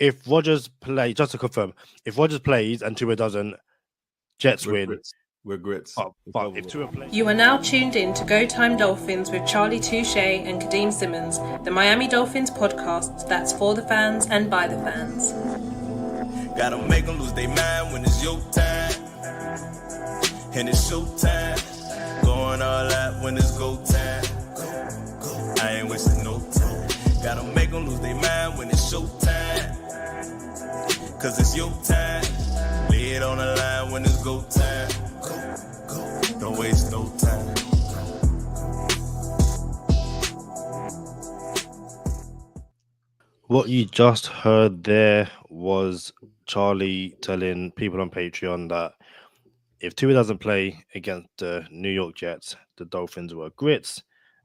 if Rodgers play, just to confirm, if Rodgers plays and Tua doesn't, Jets win. Grits. We're grits. But if Tua plays... You are now tuned in to Go Time Dolphins with Charlie Touche and Kadeem Simmons, the Miami Dolphins podcast that's for the fans and by the fans. Gotta make them lose their mind when it's your time. And it's show time. Going all out when it's go time. I ain't wasting no time. Gotta make them lose their mind when it's show time. Cause it's your time. Lay it on the line when it's go time. Don't waste no time. What you just heard there was Charlie telling people on Patreon that if Tua doesn't play against the New York Jets, the Dolphins were grits,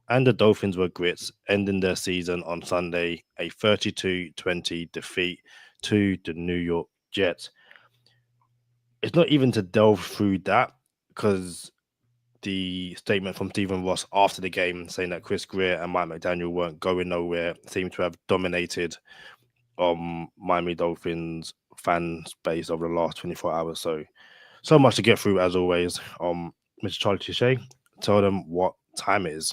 and the Dolphins were grits, ending their season on Sunday, a 32-20 defeat to the New York Jets. It's not even to delve through that, because the statement from Stephen Ross after the game saying that Chris Greer and Mike McDaniel weren't going nowhere seemed to have dominated Miami Dolphins fan space over the last 24 hours. So much to get through as always. Mr. Charlie Touche, tell them what time it is.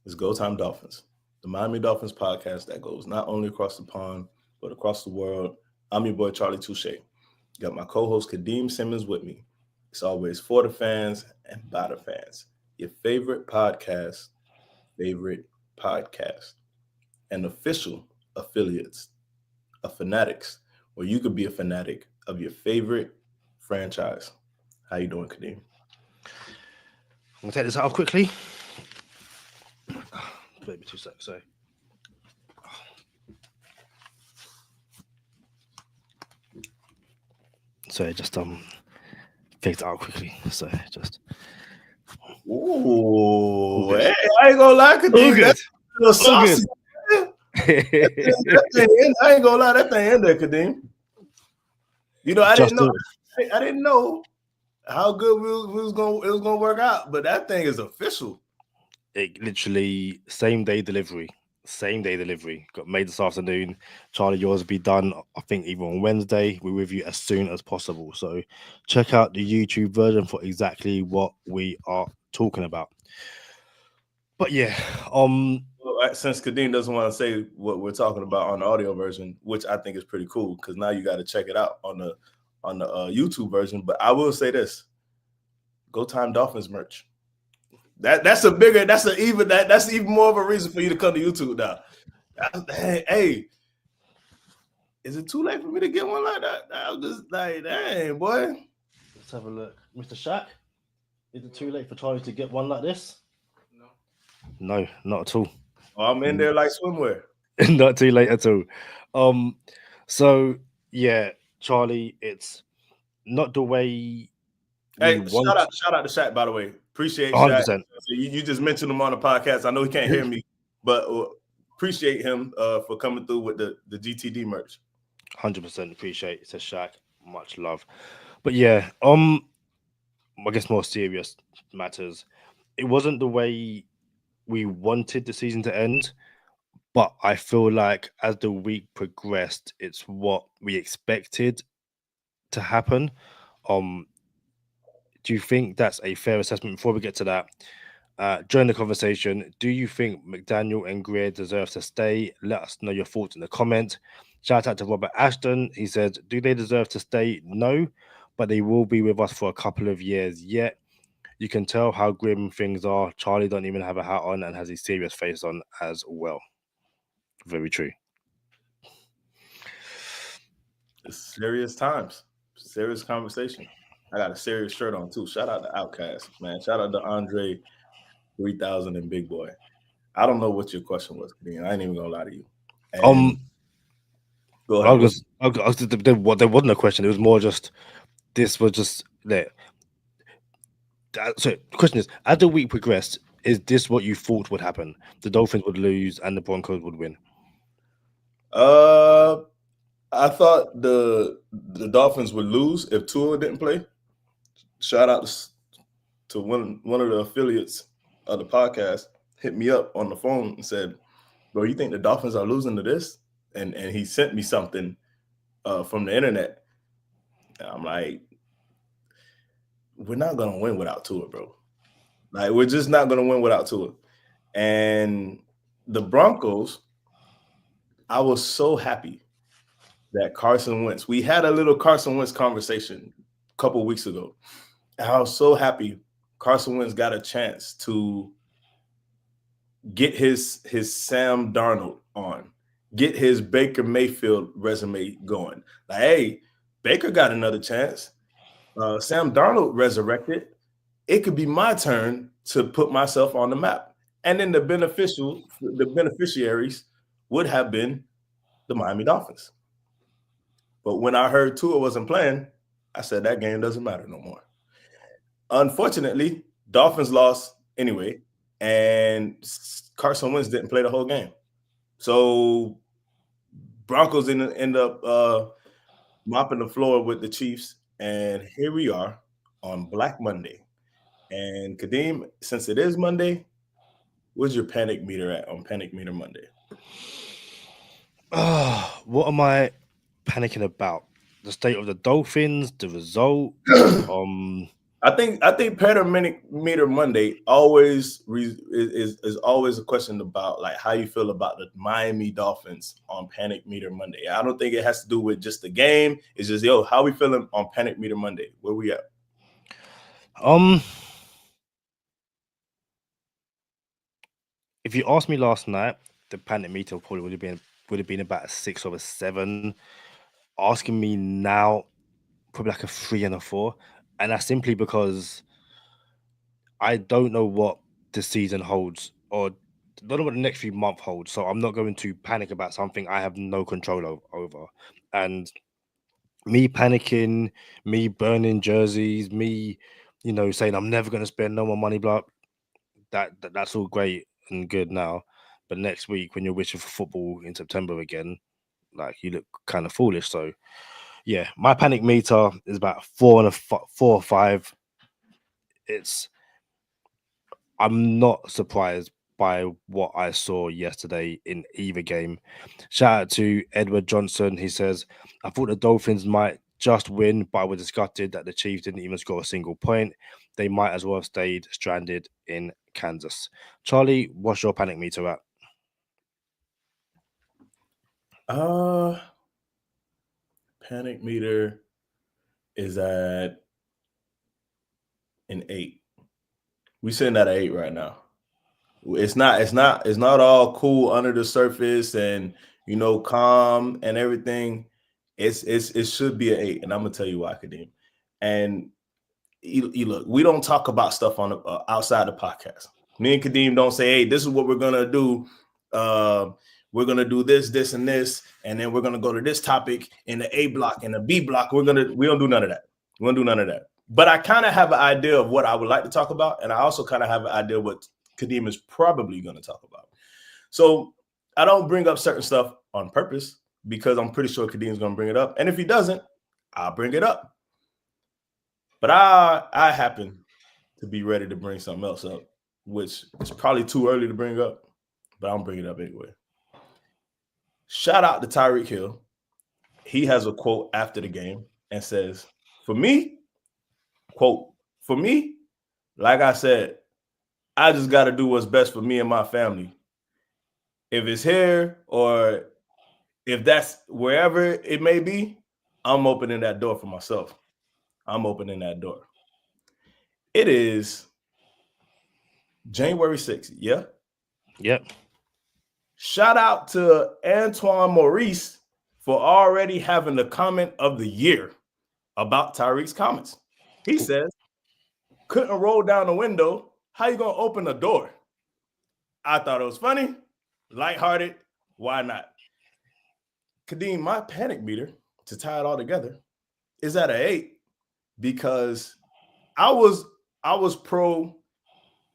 It's Go Time Dolphins, the Miami Dolphins podcast that goes not only across the pond, but across the world. I'm your boy, Charlie Touche. Got my co-host, Kadeem Simmons, with me. It's always for the fans and by the fans. Your favorite podcast, and official affiliates of Fanatics, where you could be a fanatic of your favorite franchise. How you doing, Kadeem? I'm going to take this out quickly. Maybe 2 seconds, sorry. So just fixed it out quickly. So just. Ooh, hey, I ain't gonna lie, Kadeem. That's a little saucy. I ain't gonna lie, that thing in there, Kadeem. You know, I didn't know how good it was gonna work out, but that thing is official. It literally same day delivery. Got made this afternoon. Charlie, yours will be done, I think, even on Wednesday. We're with you as soon as possible. So check out the YouTube version for exactly what we are talking about. But yeah, since Kadeem doesn't want to say what we're talking about on the audio version, which I think is pretty cool, because now you got to check it out on the YouTube version. But I will say this: Go Time Dolphins merch. That's even more of a reason for you to come to YouTube now. Hey, is it too late for me to get one like that? I'm just like, dang, boy. Let's have a look. Mr. Shaq, is it too late for Charlie to get one like this? No, not at all. Oh, I'm in there like swimwear. Not too late at all. So yeah, Charlie, it's not the way. Hey, shout out to Shaq, by the way. Appreciate 100%. Shaq. You just mentioned him on the podcast. I know he can't hear me, but appreciate him for coming through with the GTD merch. 100% appreciate it, says Shaq. Much love. But yeah, I guess more serious matters. It wasn't the way we wanted the season to end, but I feel like as the week progressed, it's what we expected to happen. Do you think that's a fair assessment? Before we get to that, during the conversation, do you think McDaniel and Greer deserve to stay? Let us know your thoughts in the comment. Shout out to Robert Ashton. He said, do they deserve to stay? No, but they will be with us for a couple of years yet. You can tell how grim things are. Charlie don't even have a hat on and has a serious face on as well. Very true. It's serious times. Serious conversation. I got a serious shirt on too. Shout out to Outkast, man. Shout out to Andre 3000 and Big Boy. I don't know what your question was, Kadeem. I ain't even gonna lie to you. Go ahead. There wasn't a question. It was more just this was just there. So the question is, as the week progressed, is this what you thought would happen? The Dolphins would lose and the Broncos would win. I thought the Dolphins would lose if Tua didn't play. Shout out to one of the affiliates of the podcast hit me up on the phone and said, "Bro, you think the Dolphins are losing to this?" And he sent me something from the internet. And I'm like, we're not gonna win without Tua, bro. Like, we're just not gonna win without Tua. And the Broncos, I was so happy that Carson Wentz. We had a little Carson Wentz conversation a couple weeks ago. And I was so happy Carson Wentz got a chance to get his Sam Darnold on, get his Baker Mayfield resume going. Like, hey, Baker got another chance. Sam Darnold resurrected. It could be my turn to put myself on the map. And then the beneficiaries would have been the Miami Dolphins. But when I heard Tua wasn't playing, I said that game doesn't matter no more. Unfortunately, Dolphins lost anyway, and Carson Wentz didn't play the whole game. So Broncos end up mopping the floor with the Chiefs, and here we are on Black Monday. And Kadeem, since it is Monday, where's your panic meter at on Panic Meter Monday? What am I panicking about? The state of the Dolphins, the result. I think Panic Meter Monday always is always a question about like how you feel about the Miami Dolphins on Panic Meter Monday. I don't think it has to do with just the game. It's just how we feeling on Panic Meter Monday. Where we at? If you asked me last night, the panic meter probably would have been about a 6 or a 7. Asking me now, probably like a 3 and a 4, and that's simply because I don't know what the season holds, or don't know what the next few months holds. So I'm not going to panic about something I have no control over. And me panicking, me burning jerseys, me, saying I'm never going to spend no more money, blah. That's all great and good now, but next week when you're wishing for football in September again, like you look kind of foolish. So yeah, my panic meter is about 4 or 5. I'm not surprised by what I saw yesterday in either game. Shout out to Edward Johnson. He says, I thought the Dolphins might just win, but I was disgusted that the Chiefs didn't even score a single point. They might as well have stayed stranded in Kansas. Charlie, what's your panic meter at? Panic meter is at an 8. We sitting at an 8 right now. It's not all cool under the surface and calm and everything. It should be an 8, and I'm gonna tell you why, Kadeem. And you look, we don't talk about stuff on the outside the podcast. Me and Kadeem don't say, hey, this is what we're gonna do. We're gonna do this, and this, and then we're gonna go to this topic in the A block and the B block. We don't do none of that. We don't do none of that. But I kind of have an idea of what I would like to talk about, and I also kind of have an idea of what Kadeem is probably going to talk about. So I don't bring up certain stuff on purpose because I'm pretty sure Kadeem's going to bring it up. And if he doesn't, I'll bring it up. But I happen to be ready to bring something else up, which is probably too early to bring up, but I'm bringing it up anyway. Shout out to Tyreek Hill. He has a quote after the game and says, for me, quote, for me, like I said, I just got to do what's best for me and my family. If it's here or if that's wherever it may be, I'm opening that door for myself. I'm opening that door. It is January 6th. Yeah? Yep. Shout out to Antoine Maurice for already having the comment of the year about Tyreek's comments. He says, couldn't roll down the window. How you going to open the door? I thought it was funny, lighthearted. Why not? Kadeem, my panic meter, to tie it all together, is at an 8 because I was pro,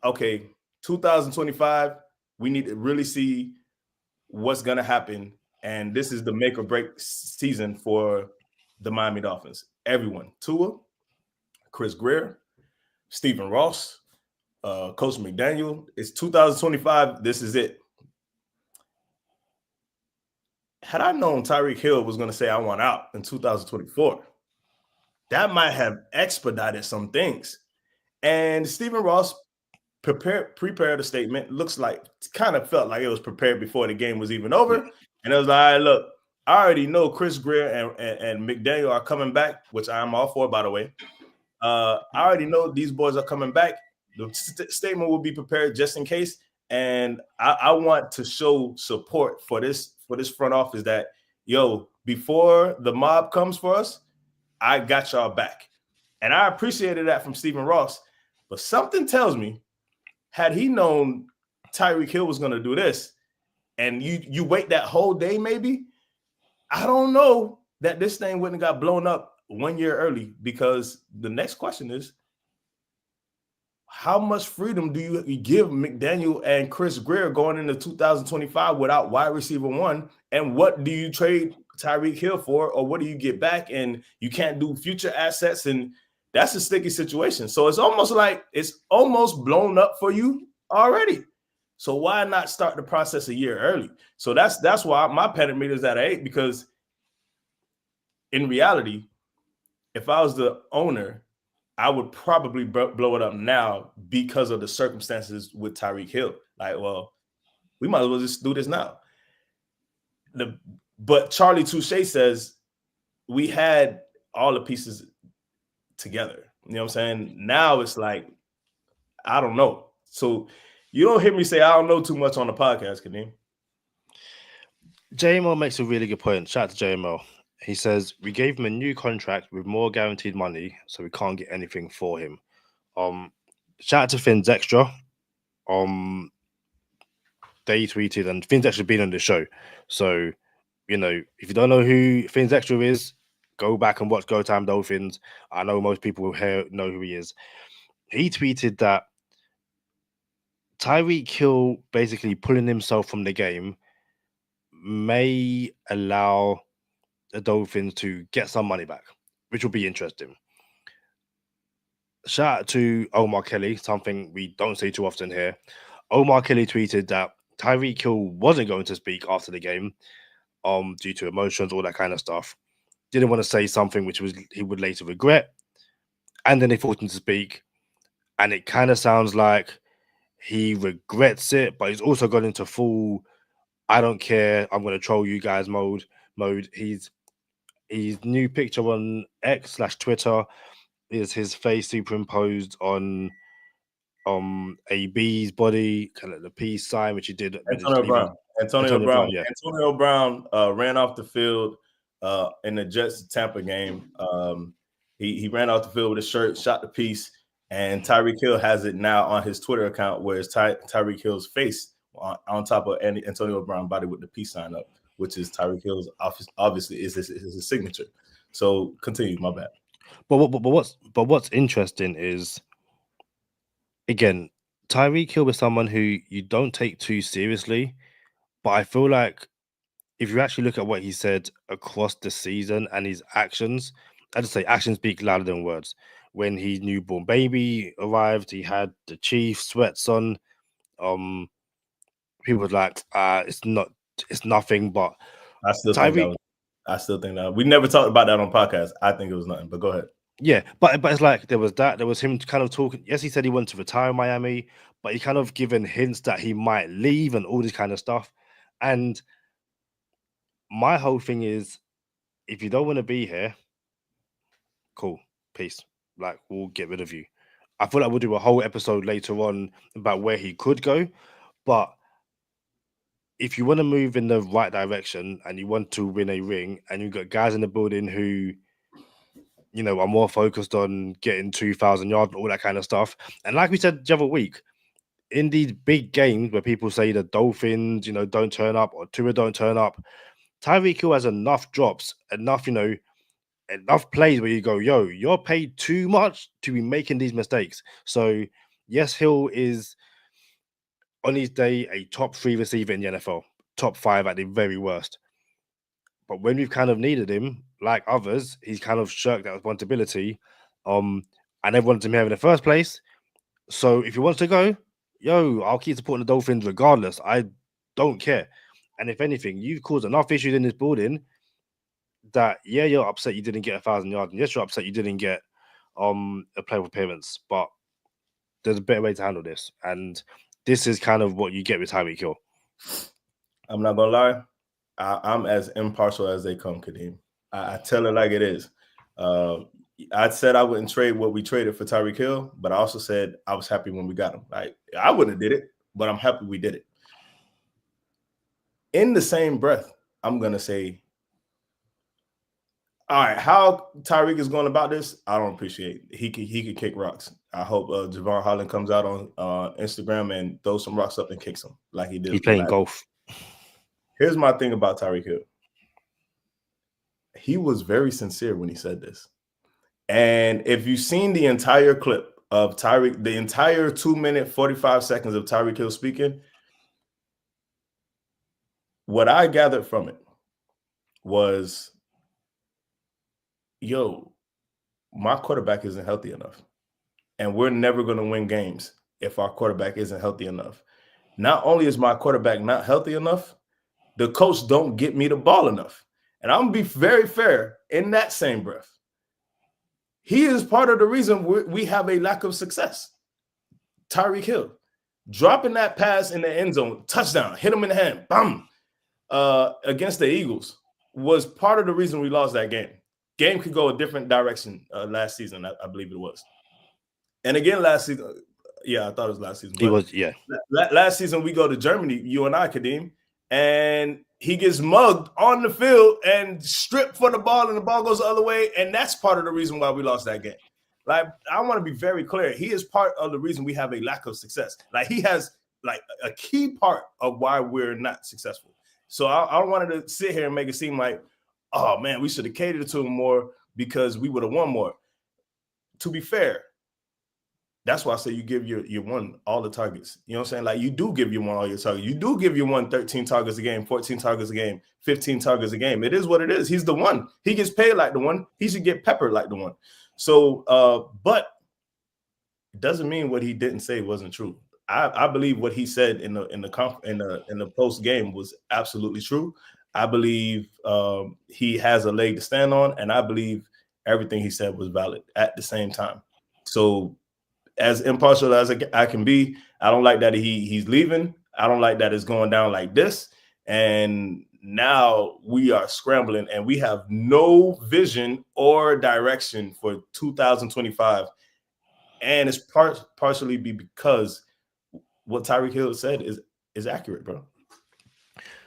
okay, 2025, we need to really see what's going to happen. And this is the make or break season for the Miami Dolphins. Everyone, Tua, Chris Greer, Stephen Ross, Coach McDaniel. It's 2025. This is it. Had I known Tyreek Hill was going to say I want out in 2024, that might have expedited some things. And Stephen Ross prepared a statement. Looks like, kind of felt like it was prepared before the game was even over. Yeah. And it was like, all right, look, I already know Chris Greer and McDaniel are coming back, which I'm all for, by the way. I already know these boys are coming back. The statement will be prepared just in case. And I want to show support for this front office that, yo, before the mob comes for us, I got y'all back. And I appreciated that from Stephen Ross. But something tells me, had he known Tyreek Hill was going to do this, and you wait that whole day, maybe, I don't know that this thing wouldn't have got blown up 1 year early, because the next question is, how much freedom do you give McDaniel and Chris Greer going into 2025 without wide receiver one? And what do you trade Tyreek Hill for, or what do you get back? And you can't do future assets, and that's a sticky situation. So it's almost blown up for you already. So why not start the process a year early? So that's why my panic meter is at 8, because in reality, if I was the owner, I would probably blow it up now because of the circumstances with Tyreek Hill. Like, well, we might as well just do this now. But Charlie Touche says we had all the pieces together. You know what I'm saying? Now it's like, I don't know. So you don't hear me say I don't know too much on the podcast, Kadeem. JML makes a really good point. Shout out to JML. He says, we gave him a new contract with more guaranteed money, so we can't get anything for him. Shout out to Finn's Extra. They tweeted, and Finn's Extra been on the show. So, you know, if you don't know who Finn's Extra is, go back and watch Go Time Dolphins. I know most people here know who he is. He tweeted that Tyreek Hill basically pulling himself from the game may allow the Dolphins to get some money back, which will be interesting. Shout out to Omar Kelly, something we don't say too often here. Omar Kelly tweeted that Tyreek Hill wasn't going to speak after the game due to emotions, all that kind of stuff. Didn't want to say something which he would later regret. And then they forced him to speak. And it kind of sounds like he regrets it, but he's also gone into full, I don't care, I'm going to troll you guys mode. His new picture on X/Twitter is his face superimposed on a bee's body, kind of the peace sign, which he did. Antonio Brown ran off the field in the Jets-Tampa game. He ran off the field with a shirt, shot the piece, and Tyreek Hill has it now on his Twitter account, where it's Tyreek Hill's face on top of Antonio Brown body with the peace sign up, which is Tyreek Hill's, obviously is his signature. So continue, my bad. But what's interesting is, again, Tyreek Hill is someone who you don't take too seriously, but I feel like if you actually look at what he said across the season and his actions, I just say actions speak louder than words. When his newborn baby arrived, he had the Chief sweats on. People were like, it's nothing, but I still think that we never talked about that on podcast. I think it was nothing, but go ahead. Yeah, but it's like there was him kind of talking. Yes, he said he wanted to retire in Miami, but he kind of given hints that he might leave and all this kind of stuff. And my whole thing is, if you don't want to be here, cool, peace. Like, we'll get rid of you. I feel like we'll do a whole episode later on about where he could go, but if you want to move in the right direction and you want to win a ring, and you've got guys in the building who, you know, are more focused on getting 2,000 yards and all that kind of stuff. And like we said the other week, in these big games where people say the Dolphins, you know, don't turn up, or Tua don't turn up, Tyreek Hill has enough drops, enough plays where you go, yo, you're paid too much to be making these mistakes. So yes, Hill is on his day a top 3 receiver in the NFL, top 5 at the very worst. But when we've kind of needed him, like others, he's kind of shirked that responsibility. I never wanted him here in the first place. So if he wants to go, I'll keep supporting the Dolphins regardless. I don't care. And if anything, you've caused enough issues in this building that you're upset you didn't get 1,000 yards, and yes, you're upset you didn't get a play for payments, but there's a better way to handle this. And this is kind of what you get with Tyreek Hill. I'm not gonna lie, I'm as impartial as they come, Kadeem. I tell it like it is. I said I wouldn't trade what we traded for Tyreek Hill, but I also said I was happy when we got him. Like, I wouldn't have did it, but I'm happy we did it. In the same breath, I'm gonna say, all right, how Tyreek is going about this, I don't appreciate. He could kick rocks. I hope Javon Holland comes out on Instagram and throws some rocks up and kicks them like he did. He's playing golf. Here's my thing about Tyreek Hill. He was very sincere when he said this. And if you've seen the entire clip of Tyreek, the entire 2 minute, 45 seconds of Tyreek Hill speaking, what I gathered from it was, my quarterback isn't healthy enough. And we're never going to win games if our quarterback isn't healthy enough. Not only is my quarterback not healthy enough, the coach don't get me the ball enough. And I'm going to be very fair in that same breath. He is part of the reason we have a lack of success. Tyreek Hill, dropping that pass in the end zone, touchdown, hit him in the hand, bam, against the Eagles, was part of the reason we lost that game. Game could go a different direction last season, I believe it was. And again, last season, I thought it was last season. It was, yeah. Last season, we go to Germany, you and I, Kadeem, and he gets mugged on the field and stripped for the ball, and the ball goes the other way, and that's part of the reason why we lost that game. Like, I want to be very clear. He is part of the reason we have a lack of success. Like, he has, like, a key part of why we're not successful. So I wanted to sit here and make it seem like, oh, man, we should have catered to him more because we would have won more. To be fair, that's why I say you give your one all the targets. You know what I'm saying? Like, you do give your one all your targets. You do give your one 13 targets a game, 14 targets a game, 15 targets a game. It is what it is. He's the one. He gets paid like the one. He should get peppered like the one. So, but it doesn't mean what he didn't say wasn't true. I believe what he said in the post game was absolutely true. I believe he has a leg to stand on, and I believe everything he said was valid at the same time. So, as impartial as I can be, I don't like that he's leaving. I don't like that it's going down like this. And now we are scrambling, and we have no vision or direction for 2025. And it's partially because what Tyreek Hill said is accurate, bro.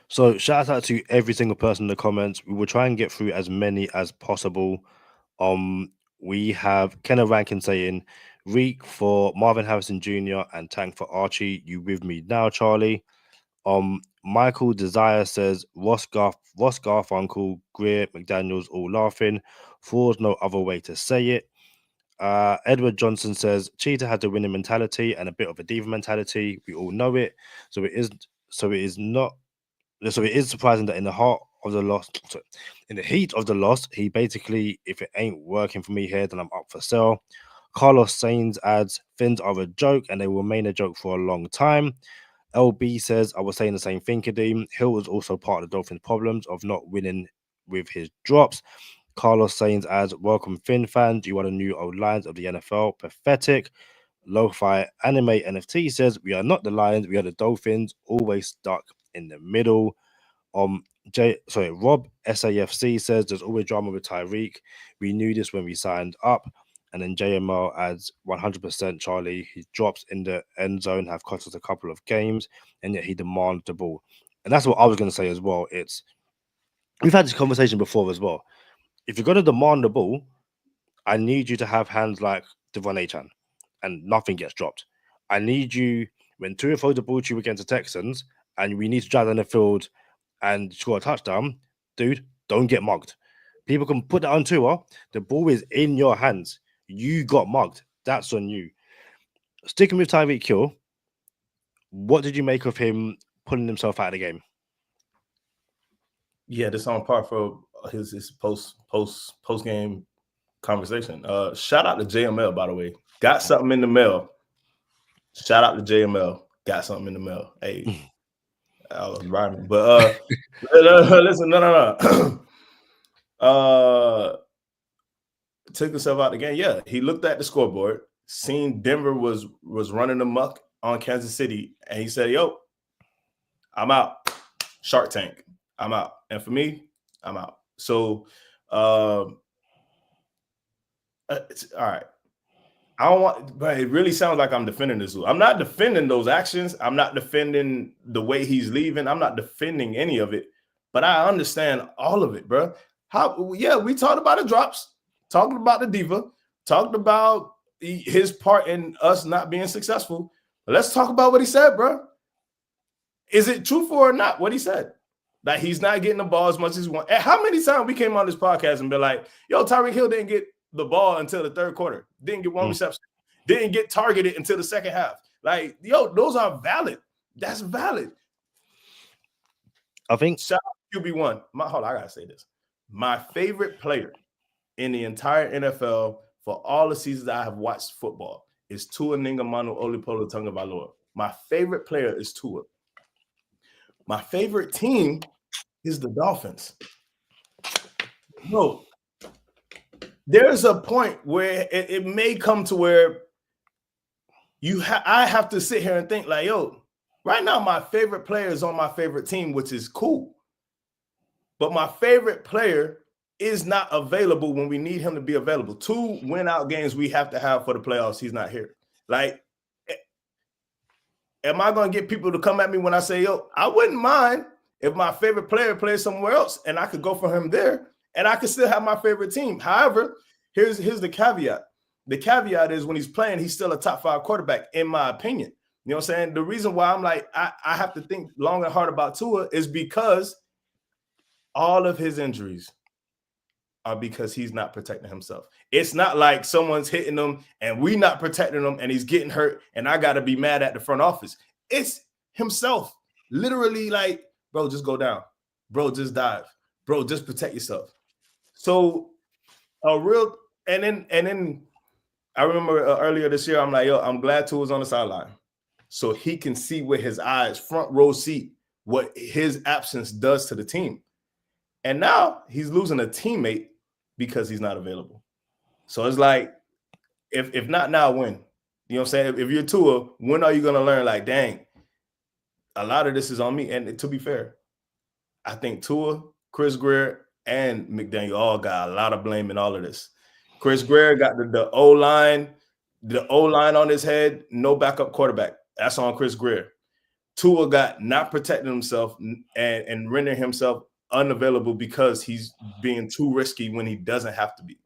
So shout out to every single person in the comments. We will try and get through as many as possible. We have Kenneth Rankin saying, Reek for Marvin Harrison Jr. and Tank for Archie. You with me now, Charlie? Michael Desire says Ross Garfunkel, Greer, McDaniels all laughing. There's no other way to say it. Edward Johnson says Cheetah had the winning mentality and a bit of a diva mentality. We all know it. So it is surprising that in the heat of the loss, he basically, if it ain't working for me here, then I'm up for sale. Carlos Sainz adds, Finns are a joke and they will remain a joke for a long time. LB says, I was saying the same thing, Kadeem. Hill was also part of the Dolphins' problems of not winning with his drops. Carlos Sainz adds, welcome Finn fans. You are the new old Lions of the NFL. Pathetic. Lo-Fi Anime NFT says, we are not the Lions, we are the Dolphins, always stuck in the middle. Rob SAFC says, there's always drama with Tyreek. We knew this when we signed up. And then JML adds 100% Charlie. His drops in the end zone have cost us a couple of games, and yet he demands the ball. And that's what I was going to say as well. We've had this conversation before as well. If you're going to demand the ball, I need you to have hands like Devon Achan, and nothing gets dropped. I need you, when Tua throws the ball to you against the Texans, and we need to drive down the field and score a touchdown, dude, don't get mugged. People can put that on Tua. The ball is in your hands. You got mugged. That's on you. Sticking with Tyreek Hill, what did you make of him pulling himself out of the game? Yeah, this on par for his post game conversation. Shout out to JML, by the way. Got something in the mail. Shout out to JML. Got something in the mail. Hey, I was rhyming, but listen, no. Took himself out the game. Yeah, he looked at the scoreboard, seen Denver was running amok on Kansas City, and he said, "Yo, I'm out. Shark Tank. I'm out." And for me, I'm out. So, all right. I don't want, but it really sounds like I'm defending this. I'm not defending those actions. I'm not defending the way he's leaving. I'm not defending any of it, but I understand all of it, bro. We talked about the drops, talked about the diva, talked about his part in us not being successful. But let's talk about what he said, bro. Is it truthful or not what he said? That he's not getting the ball as much as he wants. And how many times we came on this podcast and been like, yo, Tyreek Hill didn't get the ball until the third quarter, didn't get one reception, didn't get targeted until the second half. Like, yo, those are valid. That's valid. I think shout out to QB1. Hold on, I gotta say this. My favorite player in the entire NFL for all the seasons I have watched football is Tua Tagovailoa. My favorite player is Tua. My favorite team is the Dolphins. No. There's a point where it may come to where I have to sit here and think like, yo, right now my favorite player is on my favorite team, which is cool. But my favorite player is not available when we need him to be available. 2 win-out games we have to have for the playoffs. He's not here. Like, am I going to get people to come at me when I say, yo, I wouldn't mind if my favorite player plays somewhere else and I could go for him there. And I can still have my favorite team. However, here's the caveat. The caveat is when he's playing, he's still a top 5 quarterback, in my opinion. You know what I'm saying? The reason why I'm like, I have to think long and hard about Tua is because all of his injuries are because he's not protecting himself. It's not like someone's hitting him and we not protecting him and he's getting hurt and I got to be mad at the front office. It's himself. Literally like, bro, just go down. Bro, just dive. Bro, just protect yourself. So and then I remember earlier this year, I'm like, yo, I'm glad Tua's on the sideline so he can see with his eyes, front row seat, what his absence does to the team. And now he's losing a teammate because he's not available. So it's like, if not now, when? You know what I'm saying? If you're Tua, when are you going to learn, like, dang, a lot of this is on me? And to be fair, I think Tua, Chris Greer, and McDaniel all got a lot of blame in all of this. Chris Greer got the O-line on his head, no backup quarterback. That's on Chris Greer. Tua got not protecting himself and rendering himself unavailable because he's being too risky when he doesn't have to be.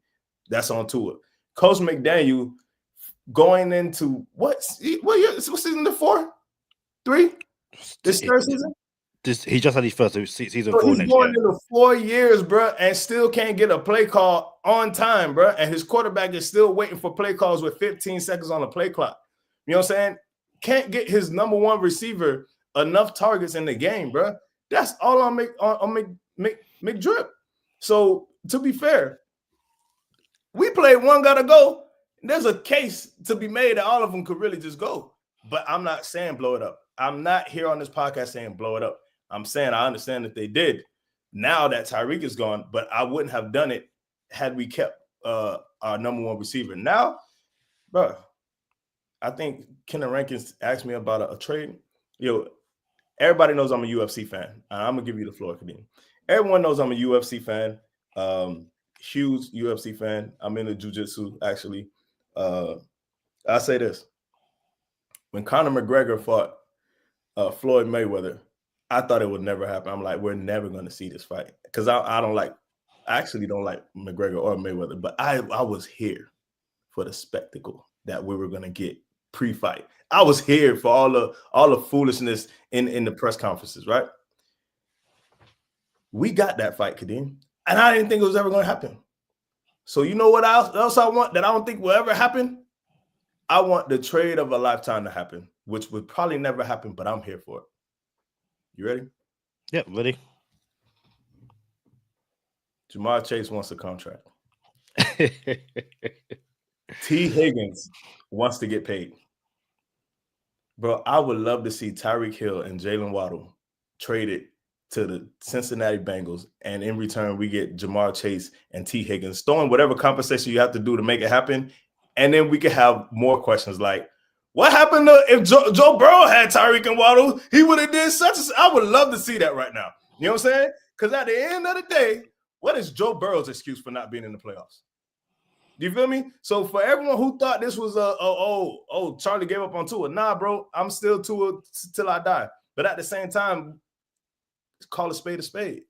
That's on Tua. Coach McDaniel going into what year? What season? 4? 3? This third season? He just had his first season. So he's going into 4 years, bro, and still can't get a play call on time, bro. And his quarterback is still waiting for play calls with 15 seconds on the play clock. You know what I'm saying? Can't get his number 1 receiver enough targets in the game, bro. That's all on McDrip. So to be fair, we played one gotta go. There's a case to be made that all of them could really just go. But I'm not saying blow it up. I'm not here on this podcast saying blow it up. I'm saying I understand that they did now that Tyreek is gone, but I wouldn't have done it had we kept our number 1 receiver. Now, bro, I think Kenan Rankins asked me about a trade. Yo, everybody knows I'm a UFC fan. I'm going to give you the floor, Kadeem. Everyone knows I'm a UFC fan. Huge UFC fan. I'm into jiu-jitsu, actually. I say this. When Conor McGregor fought Floyd Mayweather, I thought it would never happen. I'm like, we're never going to see this fight. Because I actually don't like McGregor or Mayweather, but I was here for the spectacle that we were going to get pre-fight. I was here for all the foolishness in the press conferences, right? We got that fight, Kadeem, and I didn't think it was ever going to happen. So you know what else I want that I don't think will ever happen? I want the trade of a lifetime to happen, which would probably never happen, but I'm here for it. You ready? Yeah, ready. Jamar Chase wants a contract. T. Higgins wants to get paid. Bro, I would love to see Tyreek Hill and Jalen Waddle traded to the Cincinnati Bengals, and in return, we get Jamar Chase and T. Higgins, throwing whatever compensation you have to do to make it happen. And then we could have more questions like, what happened if Joe Burrow had Tyreek and Waddle? He would have did such as. I would love to see that right now. You know what I'm saying? Because at the end of the day, what is Joe Burrow's excuse for not being in the playoffs? Do you feel me? So for everyone who thought this was Charlie gave up on Tua, nah, bro, I'm still Tua till I die. But at the same time, call a spade a spade.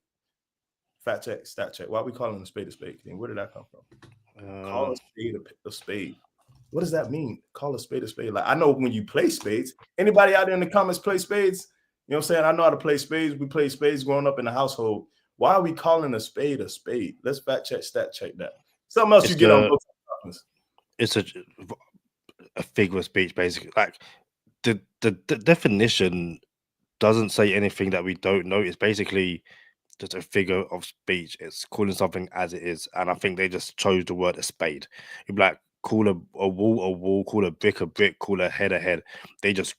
Fact check, stat check. Why are we calling a spade a spade? Where did that come from? Call a spade a spade. What does that mean? Call a spade a spade. Like, I know when you play spades. Anybody out there in the comments play spades? You know what I'm saying? I know how to play spades. We play spades growing up in the household. Why are we calling a spade a spade? Let's fact check, stat check that. Something else you get on both sides. It's a figure of speech, basically. Like the definition doesn't say anything that we don't know. It's basically just a figure of speech. It's calling something as it is, and I think they just chose the word a spade. You'd be like, call a wall, call a brick, call a head. They just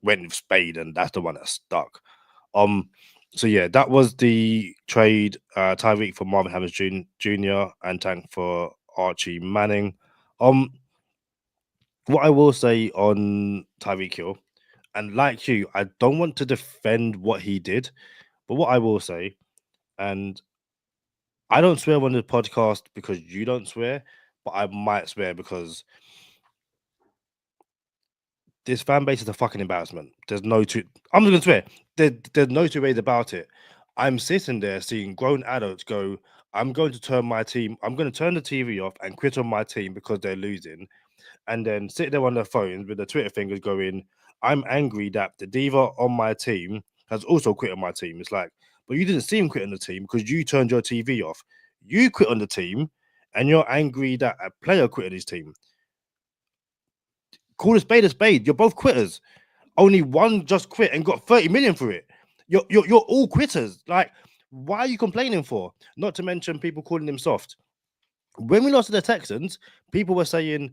went with spade, and that's the one that stuck. So yeah, that was the trade. Tyreek for Marvin Harris Jr. and Tank for Archie Manning. What I will say on Tyreek Hill, and like you, I don't want to defend what he did, but what I will say, and I don't swear on the podcast because you don't swear, but I might swear because this fan base is a fucking embarrassment. There's no two. I'm just gonna swear. There's no two ways about it. I'm sitting there seeing grown adults go, I'm going to turn my team, I'm going to turn the TV off and quit on my team because they're losing. And then sit there on their phones with the Twitter fingers going, I'm angry that the diva on my team has also quit on my team. It's like, but you didn't see him quit on the team because you turned your TV off. You quit on the team and you're angry that a player quit on his team. Call a spade a spade. You're both quitters. Only one just quit and got 30 million for it. You're all quitters. Like, why are you complaining for? Not to mention people calling him soft. When we lost to the Texans, people were saying,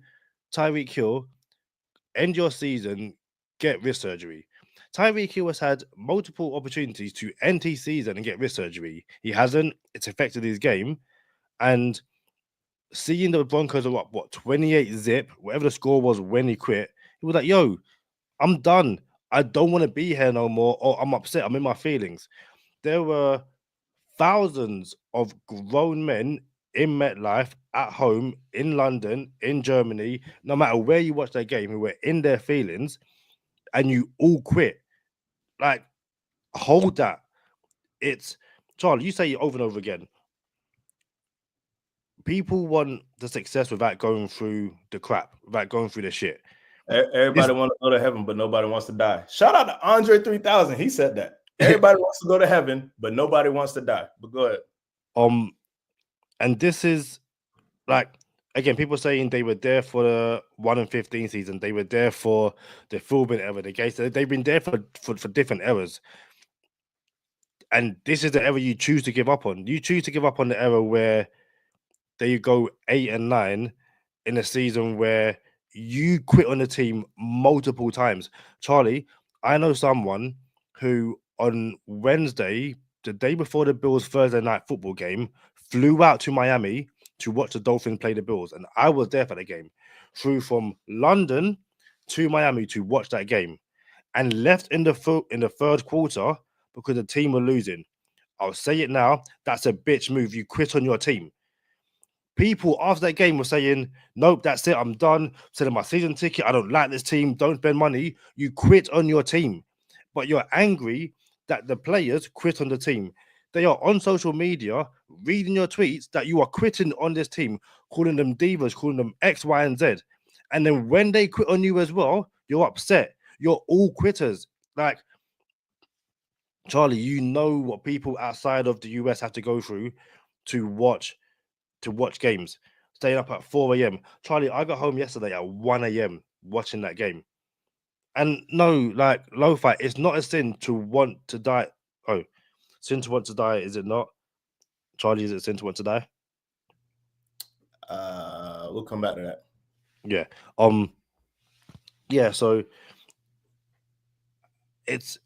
Tyreek Hill, end your season, get wrist surgery. Tyreek Hill has had multiple opportunities to end his season and get wrist surgery. He hasn't. It's affected his game. And seeing the Broncos are up, 28 zip, whatever the score was when he quit, he was like, yo, I'm done. I don't want to be here no more, or I'm upset. I'm in my feelings. There were thousands of grown men in MetLife, at home, in London, in Germany, no matter where you watch their game, who were in their feelings, and you all quit. Like, hold that. It's, Charlie, you say it over and over again. People want the success without going through the crap, without going through the shit. Everybody wants to go to heaven, but nobody wants to die. Shout out to Andre 3000. He said that. Everybody wants to go to heaven, but nobody wants to die. But go ahead. And this is like, again, people saying they were there for the 1-15 season. They were there for the Philbin era. They've been there for different eras. And this is the era you choose to give up on. You choose to give up on the era where they go 8 and 9 in a season where you quit on the team multiple times. Charlie, I know someone who on Wednesday, the day before the Bills' Thursday night football game, flew out to Miami to watch the Dolphins play the Bills. And I was there for the game. Flew from London to Miami to watch that game and left in the third quarter because the team were losing. I'll say it now. That's a bitch move. You quit on your team. People after that game were saying, nope, that's it. I'm done. Selling my season ticket. I don't like this team. Don't spend money. You quit on your team. But you're angry that the players quit on the team. They are on social media reading your tweets that you are quitting on this team, calling them divas, calling them X, Y, and Z. And then when they quit on you as well, you're upset. You're all quitters. Like, Charlie, you know what people outside of the US have to go through to watch games, staying up at 4 a.m. Charlie, I got home yesterday at 1 a.m. watching that game. And no, like, Lo-Fi, it's not a sin to want to die. Oh, sin to want to die, is it not? Charlie, is it a sin to want to die? We'll come back to that. Yeah. Yeah, so it's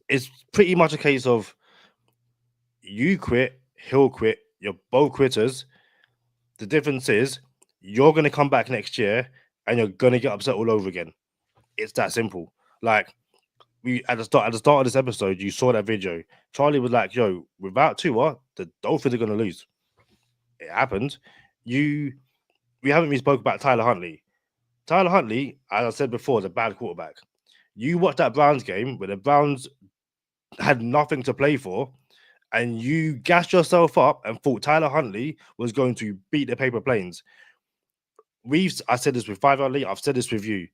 pretty much a case of you quit, he'll quit, you're both quitters. The difference is you're gonna come back next year and you're gonna get upset all over again. It's that simple. Like we at the start of this episode, you saw that video. Charlie was like, "Yo, without Tua, the Dolphins are gonna lose." It happened. We haven't even spoke about Tyler Huntley. Tyler Huntley, as I said before, is a bad quarterback. You watched that Browns game where the Browns had nothing to play for, and you gassed yourself up and thought Tyler Huntley was going to beat the paper planes. I said this with 5 early, I've said this with you.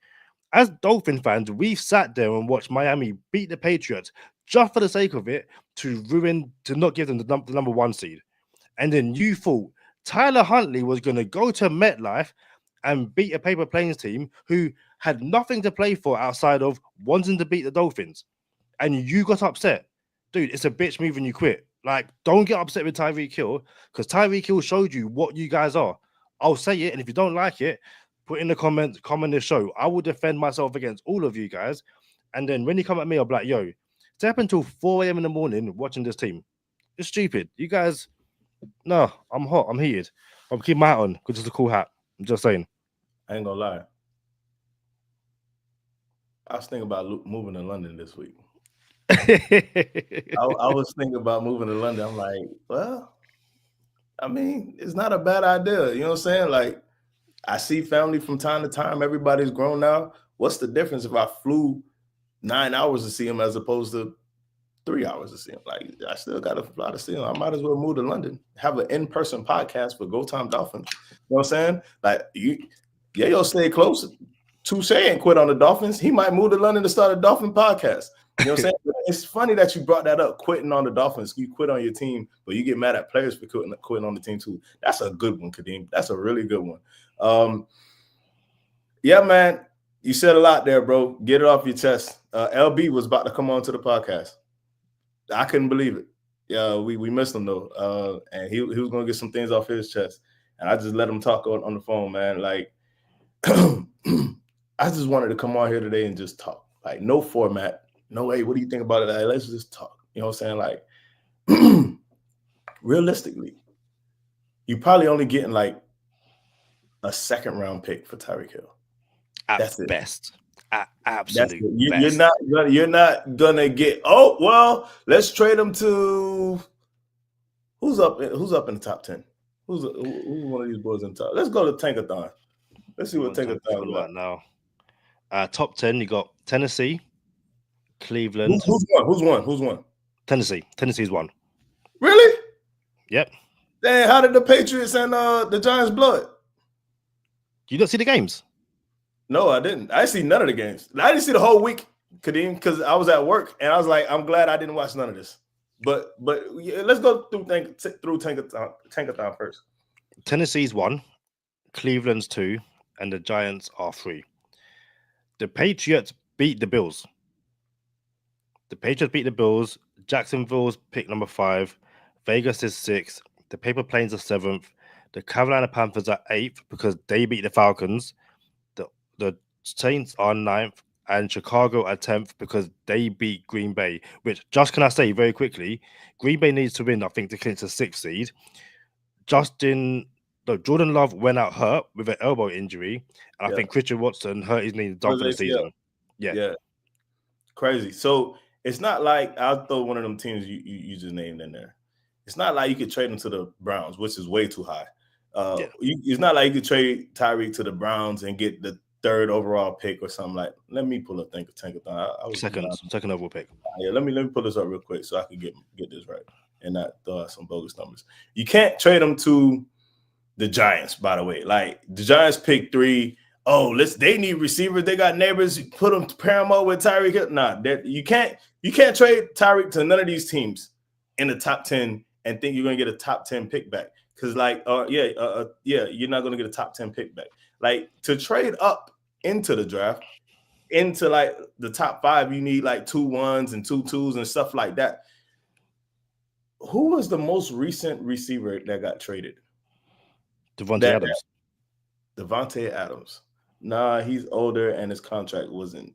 As Dolphin fans, we've sat there and watched Miami beat the Patriots just for the sake of it to not give them the number 1 seed. And then you thought Tyler Huntley was going to go to MetLife and beat a paper planes team who had nothing to play for outside of wanting to beat the Dolphins. And you got upset. Dude, it's a bitch move and you quit. Like, don't get upset with Tyreek Hill because Tyreek Hill showed you what you guys are. I'll say it, and if you don't like it, put in the comments, comment the show. I will defend myself against all of you guys. And then when you come at me, I'll be like, yo, stay up until 4 a.m. in the morning watching this team. It's stupid. You guys, no, I'm hot. I'm heated. I'll keep my hat on because it's a cool hat. I'm just saying. I ain't gonna lie. I was thinking about moving to London this week. I was thinking about moving to London. I'm like, well, I mean, it's not a bad idea. You know what I'm saying? Like, I see family from time to time. Everybody's grown now. What's the difference if I flew 9 hours to see him as opposed to 3 hours to see him? Like, I still got to fly to see him. I might as well move to London, have an in-person podcast for Go Time Dolphins. You know what I'm saying? Like, you'll stay close. Touche and quit on the Dolphins. He might move to London to start a Dolphin podcast. You know what I'm saying? It's funny that you brought that up, quitting on the Dolphins. You quit on your team, but you get mad at players for quitting on the team too. That's a good one, Kadeem. That's a really good one. Yeah, man, you said a lot there, bro. Get it off your chest. LB was about to come on to the podcast. I couldn't believe it. Yeah, we missed him though, and he was gonna get some things off his chest, and I just let him talk on the phone, man. Like, I just wanted to come on here today and just talk. Like, no format. No, hey, what do you think about it? Like, let's just talk. You know what I'm saying? Like, realistically, you're probably only getting like a 2nd round pick for Tyreek Hill. That's best. Absolute best. You're not gonna get. Oh well, let's trade him to who's up in the top 10. Who's one of these boys in the top? Let's go to Tankathon. Let's see what Tankathon got now. Top 10. You got Tennessee. Cleveland. Who's one? Tennessee. Tennessee's one. Really? Yep. Then how did the Patriots and the Giants blow it? You don't see the games? No, I didn't. I didn't see none of the games. I didn't see the whole week, Kadeem, because I was at work and I was like, I'm glad I didn't watch none of this. But yeah, let's go through Tankathon first. Tennessee's 1, Cleveland's 2, and the Giants are 3. The Patriots beat the Bills. Jacksonville's pick number 5. Vegas is 6th. The Paper Planes are 7th. The Carolina Panthers are 8th because they beat the Falcons. The Saints are 9th. And Chicago are 10th because they beat Green Bay. Which, just can I say very quickly, Green Bay needs to win, I think, to clinch the 6th seed. Jordan Love went out hurt with an elbow injury. And I think Christian Watson hurt his knee done for the season. Yeah. Crazy. So it's not like I'll throw one of them teams you just named in there. It's not like you could trade them to the Browns, which is way too high. It's not like you could trade Tyreek to the Browns and get the 3rd overall pick or something like. Let me pull up Tankathon. Second overall pick. Yeah, let me pull this up real quick so I can get this right and not throw out some bogus numbers. You can't trade them to the Giants, by the way. Like, the Giants pick 3. Oh, they need receivers. They got neighbors. Put them, pair them up with Tyreek Hill. Nah, you can't trade Tyreek to none of these teams in the top 10 and think you're gonna get a top 10 pick back. Because you're not gonna get a top 10 pick back. Like, to trade up into the draft, into like the top 5, you need like 2 1s and 2 2s and stuff like that. Who was the most recent receiver that got traded? Devontae Adams. Devontae Adams. Nah, he's older and his contract wasn't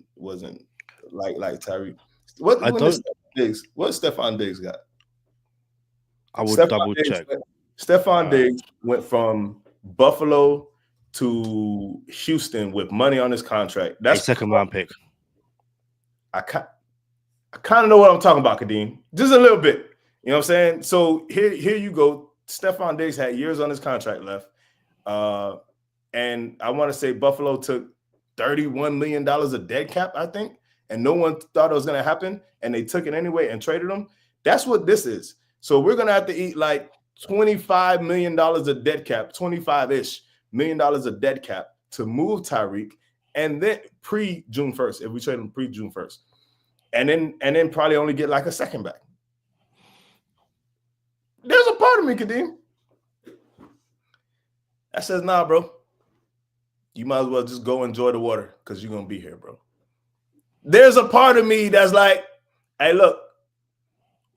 like Tyreek. What I when is don't. Diggs? What Stephon Diggs got? I would double check. Stephon Diggs went from Buffalo to Houston with money on his contract. That's a second round pick. I kind of know what I'm talking about, Kadeem. Just a little bit. You know what I'm saying? So here you go. Stephon Diggs had years on his contract left. And I want to say Buffalo took $31 million of dead cap, I think. And no one thought it was going to happen. And they took it anyway and traded him. That's what this is. So we're going to have to eat like $25 million of dead cap, 25-ish $25 million of dead cap to move Tyreek. And then pre-June 1st, if we trade him pre-June 1st. And then probably only get like a second back. There's a part of me, Kadeem, that says, nah, bro. You might as well just go enjoy the water because you're going to be here, bro. There's a part of me that's like, hey, look,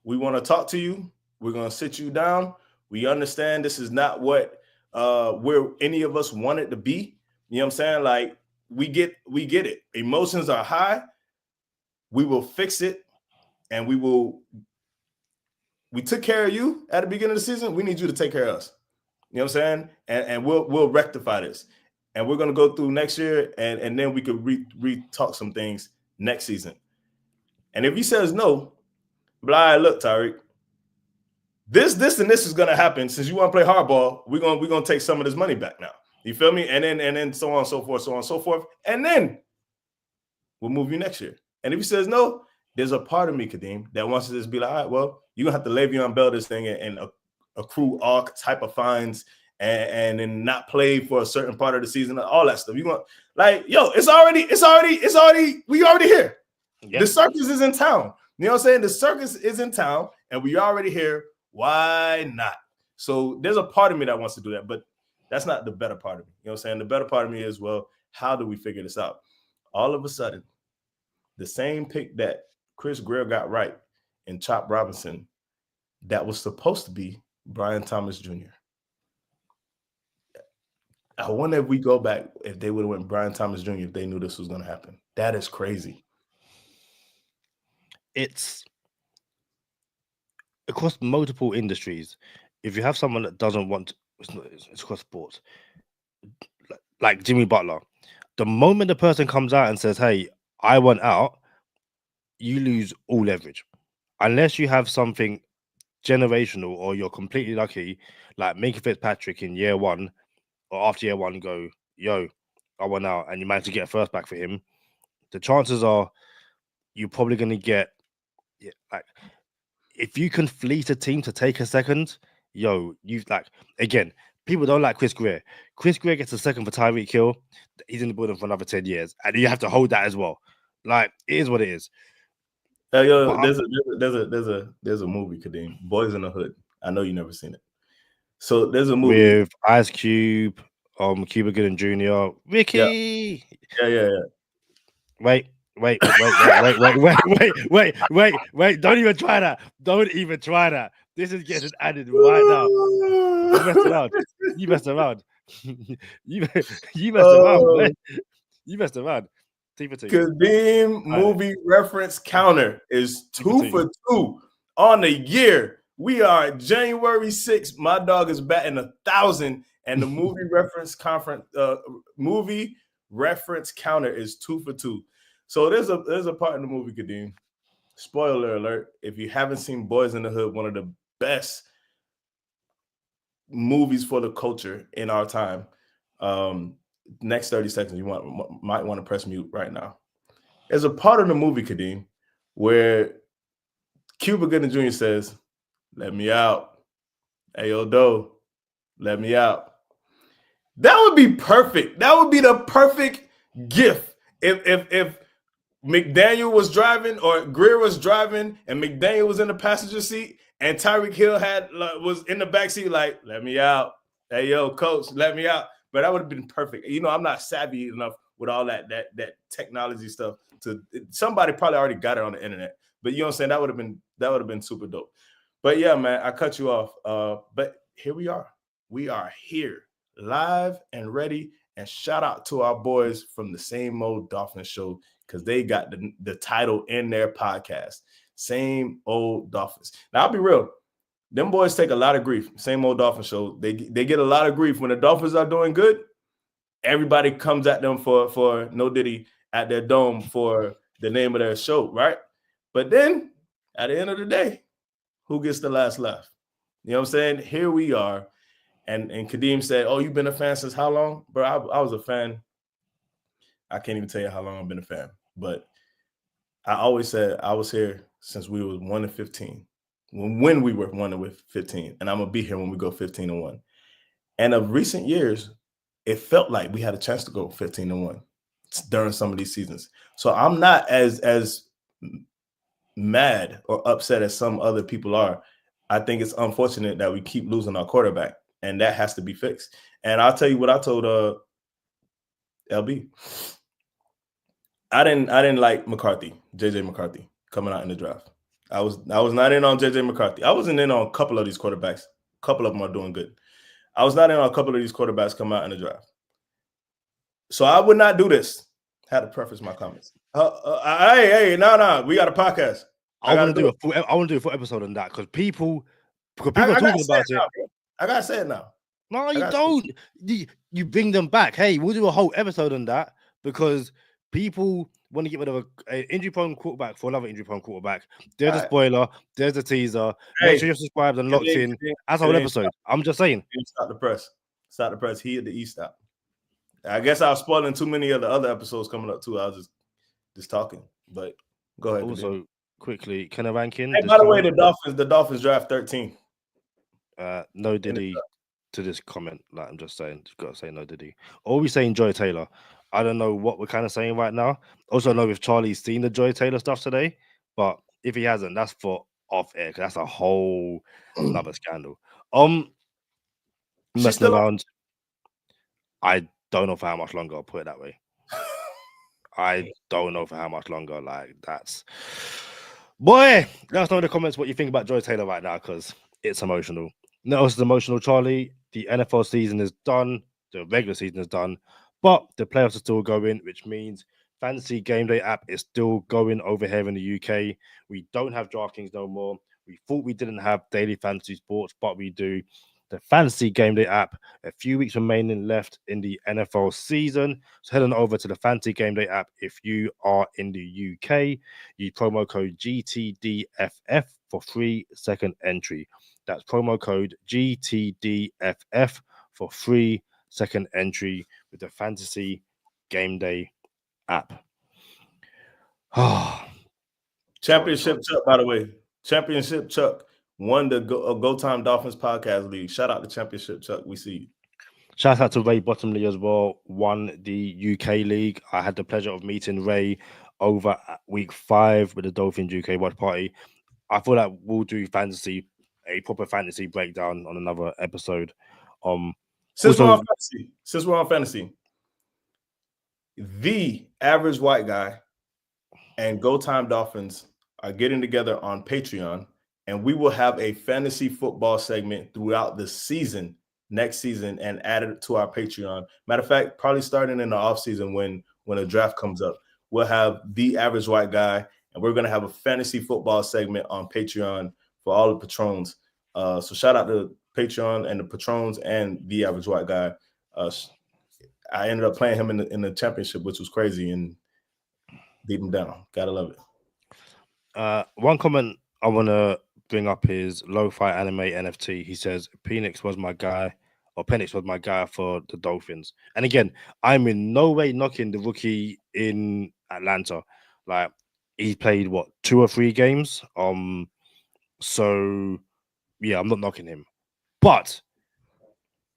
we want to talk to you. We're going to sit you down. We understand this is not what where any of us want it to be. You know what I'm saying? Like, we get it. Emotions are high. We will fix it, and we took care of you at the beginning of the season. We need you to take care of us. You know what I'm saying? And we'll rectify this. And we're going to go through next year, and then we could re-talk some things next season. And if he says no, blah, look, Tyreek, this and this is going to happen. Since you want to play hardball, we're going to take some of this money back now. You feel me? And then so on and so forth. And then we'll move you next year. And if he says no, there's a part of me, Kadeem, that wants to just be like, all right, well, you're going to have to Le'Veon Bell this thing and accrue all type of fines and then not play for a certain part of the season, all that stuff. You want like, yo, it's already, we already here. Yep. The circus is in town. You know what I'm saying? The circus is in town and we already here. Why not? So there's a part of me that wants to do that, but that's not the better part of me. You know what I'm saying? The better part of me is, well, how do we figure this out? All of a sudden, the same pick that Chris Greer got right in Chop Robinson, that was supposed to be Brian Thomas Jr. I wonder if we go back, if they would have went Brian Thomas Jr. if they knew this was going to happen. That is crazy. It's across multiple industries. If you have someone that doesn't want, it's across sports, like Jimmy Butler. The moment the person comes out and says, hey, I want out, you lose all leverage. Unless you have something generational or you're completely lucky, like Minka Fitzpatrick in year one or after year one, go, yo, I want out, and you manage to get a first back for him, the chances are you're probably going to get, like, if you can fleece a team to take a second, yo, you like, again, people don't like Chris Greer. Chris Greer gets a second for Tyreek Hill. He's in the building for another 10 years. And you have to hold that as well. Like, it is what it is. Yo, there's a movie, Kadeem, Boys in the Hood. I know you never seen it. So there's a movie with Ice Cube, Cuba Gooding Jr., Ricky. Yeah. Wait. Don't even try that. This is getting added right now. You messed around. You messed around. 2 for 2. Kadeem movie reference counter is 2 for 2 on the year. We are January 6th. My dog is batting 1,000, and the movie reference counter is 2 for 2. So there's a part in the movie, Kadeem. Spoiler alert: if you haven't seen Boys in the Hood, one of the best movies for the culture in our time. Next 30 seconds, might want to press mute right now. There's a part of the movie, Kadeem, where Cuba Gooding Jr. says, "Let me out. Hey, yo, Doe, let me out." That would be perfect. That would be the perfect gift if McDaniel was driving or Greer was driving and McDaniel was in the passenger seat and Tyreek Hill was in the back seat, like, "Let me out. Hey, yo, coach, let me out." But that would have been perfect. You know, I'm not savvy enough with all that technology stuff. Somebody probably already got it on the internet. But you know what I'm saying? That would have been super dope. But yeah, man, I cut you off. But here we are. We are here, live and ready And shout out to our boys from the Same Old Dolphins Show, because they got the title in their podcast. Same Old Dolphins. Now, I'll be real. Them boys take a lot of grief. Same Old Dolphins Show. They get a lot of grief when the Dolphins are doing good. Everybody comes at them for No Diddy at their dome for the name of their show, right? But then at the end of the day, who gets the last laugh? You know what I'm saying? Here we are. And Kadeem said, "Oh, you've been a fan since how long?" Bro, I was a fan. I can't even tell you how long I've been a fan. But I always said I was here since we was 1-15. When we were 1-15. And I'm going to be here when we go 15-1. And of recent years, it felt like we had a chance to go 15-1 during some of these seasons. So I'm not as mad or upset as some other people are. I think it's unfortunate that we keep losing our quarterback, and that has to be fixed. And I'll tell you what I told LB. I didn't like JJ McCarthy coming out in the draft. I was not in on JJ McCarthy. I wasn't in on a couple of these quarterbacks. A couple of them are doing good. I was not in on a couple of these quarterbacks coming out in the draft. So I would not do this. Had to preface my comments. Hey, no, we got a podcast. I want to do a full episode on that because people are talking about it. I gotta say it now. No, you don't. You bring them back. Hey, we'll do a whole episode on that because people want to get rid of an injury-prone quarterback for another injury-prone quarterback. There's a spoiler. There's a teaser. Make sure you're subscribed and locked in. That's a whole episode. I'm just saying. Stop the press. Stop the press. He at the E-stop. I guess I was spoiling too many of the other episodes coming up too. I was just talking. But go ahead. Also, quickly, can I rank in? Hey, by the way, the Dolphins draft 13. No Diddy to this comment. Like I'm just saying, just gotta say no Diddy. Or we saying Joy Taylor. I don't know what we're kind of saying right now. Also, I know if Charlie's seen the Joy Taylor stuff today, but if he hasn't, that's for off air. Cause that's a whole another scandal. Messing around. I don't know for how much longer. I'll put it that way. I don't know for how much longer. Like that's boy. Let us know in the comments what you think about Joy Taylor right now, because it's emotional. No, it's emotional, Charlie. The NFL season is done. The regular season is done. But the playoffs are still going, which means Fantasy Game Day app is still going over here in the UK. We don't have DraftKings no more. We thought we didn't have daily fantasy sports, but we do. The Fantasy Game Day app, a few weeks remaining left in the NFL season. So head on over to the Fantasy Game Day app if you are in the UK. Use promo code GTDFF for free second entry. That's promo code GTDFF for free second entry with the Fantasy Game Day app. Championship Chuck, by the way. Championship Chuck won the Go Time Dolphins podcast league. Shout out to Championship Chuck. We see you. Shout out to Ray Bottomley as well. Won the UK league. I had the pleasure of meeting Ray over at week 5 with the Dolphins UK watch party. I feel like we'll do a proper fantasy breakdown on another episode. Since we're on fantasy, the average white guy and Go Time Dolphins are getting together on Patreon, and we will have a fantasy football segment throughout the season, next season, and add it to our Patreon. Matter of fact, probably starting in the offseason when a draft comes up, we'll have the average white guy, and we're going to have a fantasy football segment on Patreon for all the patrons. So shout out to Patreon and the patrons and the average white guy. I ended up playing him in the championship, which was crazy, and beat him down. Gotta love it. One comment I want to bring up is Lo-Fi Anime NFT. He says Penix was my guy for the Dolphins. And again, I'm in no way knocking the rookie in Atlanta. Like he played 2 or 3 games. So yeah, I'm not knocking him. But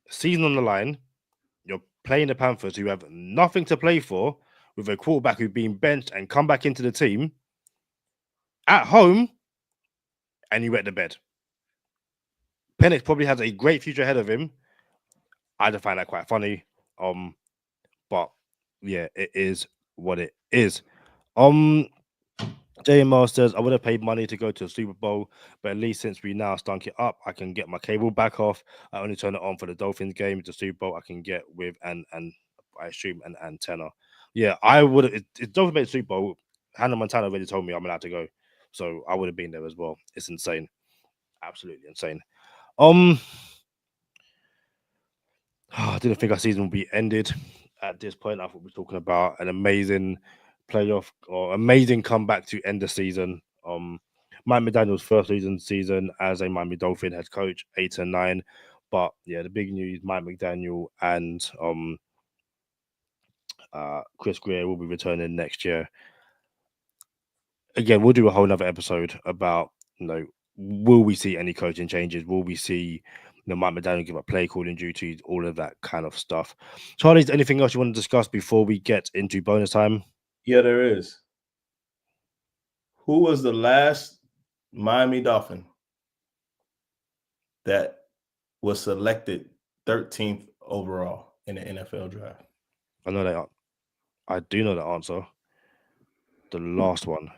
season on the line, you're playing the Panthers, who have nothing to play for, with a quarterback who's been benched and come back into the team at home, and you wet the bed. Penix probably has a great future ahead of him. I just find that quite funny. But yeah, it is what it is. JMR says, I would have paid money to go to a Super Bowl, but at least since we now stunk it up, I can get my cable back off. I only turn it on for the Dolphins game. The Super Bowl I can get with, and I assume, an antenna. Yeah, I would. It Dolphins made the Super Bowl. Hannah Montana already told me I'm allowed to go, so I would have been there as well. It's insane, absolutely insane. I didn't think our season would be ended at this point. I thought we were talking about an amazing playoff or amazing comeback to end the season. Mike McDaniel's first season as a Miami Dolphin head coach, 8-9. But yeah, the big news: Mike McDaniel and Chris Greer will be returning next year. Again, we'll do a whole nother episode about will we see any coaching changes? Will we see Mike McDaniel give up play calling duties, all of that kind of stuff. Charlie, is there anything else you want to discuss before we get into bonus time? Yeah, there is. Who was the last Miami Dolphin that was selected 13th overall in the NFL draft? I know that. I do know the answer. The last one.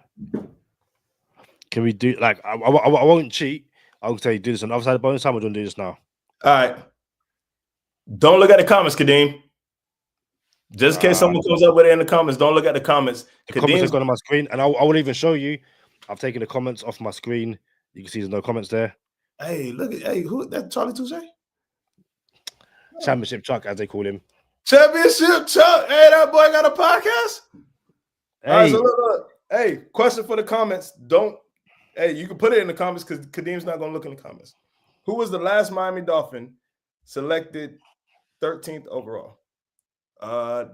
Can we do I won't cheat. I'll tell you do this on the other side of bonus time. We're going to do this now. All right. Don't look at the comments, Kadeem. Just in case someone comes up with it in the comments, don't look at the comments. The comments have gone on my screen, and I will even show you. I've taken the comments off my screen. You can see there's no comments there. Hey, look at who that Charlie Touche? Championship Chuck, as they call him. Championship Chuck. Hey, that boy got a podcast. Hey, all right, so look. Hey, question for the comments. You can put it in the comments because Kadeem's not gonna look in the comments. Who was the last Miami Dolphin selected 13th overall?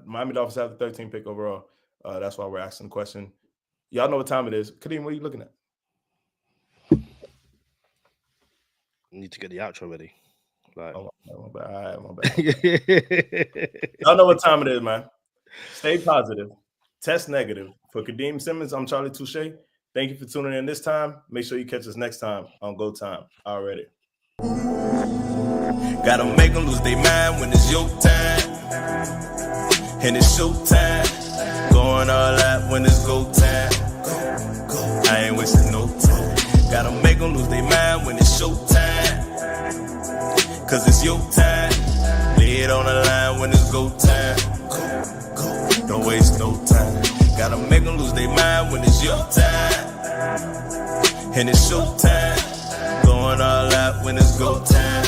Miami Dolphins have the 13th pick overall. That's why we're asking the question. Y'all know what time it is. Kadeem, what are you looking at? Need to get the outro ready. My bad. Y'all know what time it is, man. Stay positive. Test negative. For Kadeem Simmons, I'm Charlie Touche. Thank you for tuning in this time. Make sure you catch us next time on Go Time. Already. Gotta make them lose their mind when it's your time. And it's showtime. Going all out when it's go time. I ain't wasting no time. Gotta make them lose their mind when it's showtime. Cause it's your time. Lay it on the line when it's go time. Don't waste no time. Gotta make them lose their mind when it's your time. And it's showtime. Going all out when it's go time.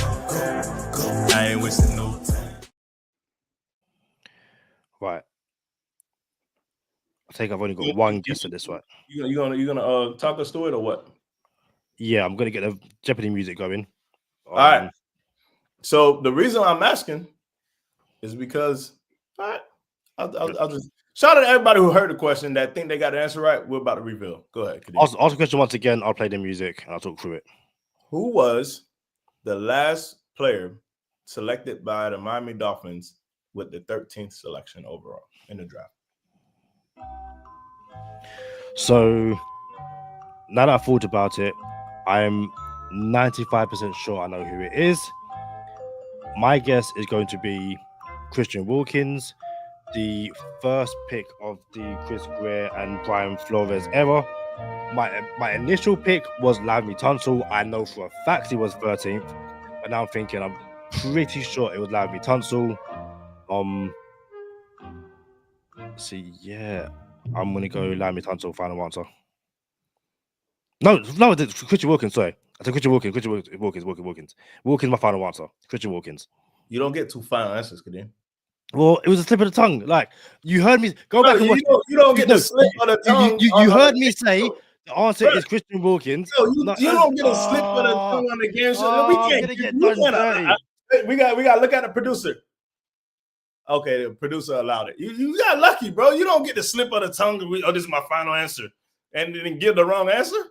I ain't wasting no time. Right. I think I've only got one guess at this one. You gonna talk us through it or what? Yeah, I'm gonna get the Jeopardy music going. All right. So the reason I'm asking is because I'll just shout out to everybody who heard the question that think they got the answer right. We're about to reveal. Go ahead. Ask the question once again. I'll play the music and I'll talk through it. Who was the last player selected by the Miami Dolphins with the 13th selection overall in the draft? So now that I've thought about it, I'm 95% sure I know who it is. My guess is going to be Christian Wilkins, the first pick of the Chris Greer and Brian Flores era. My initial pick was Laramie Tunsil. I know for a fact he was 13th, but now I'm thinking I'm pretty sure it was Laramie Tunsil. I'm gonna go Laramie Tunsil. Final answer. No, it's Christian Wilkins. Sorry, I said Christian Wilkins. Wilkins. My final answer. Christian Wilkins. You don't get two final answers, Kadeem. Well, it was a slip of the tongue. Like you heard me go back and watch. You don't get the slip of the tongue. You heard me say the answer is Christian Wilkins. You don't get a slip of the tongue on the game show. We gotta look at the producer. Okay, the producer allowed it. You got lucky, bro. You don't get the slip of the tongue. This is my final answer, and then give the wrong answer.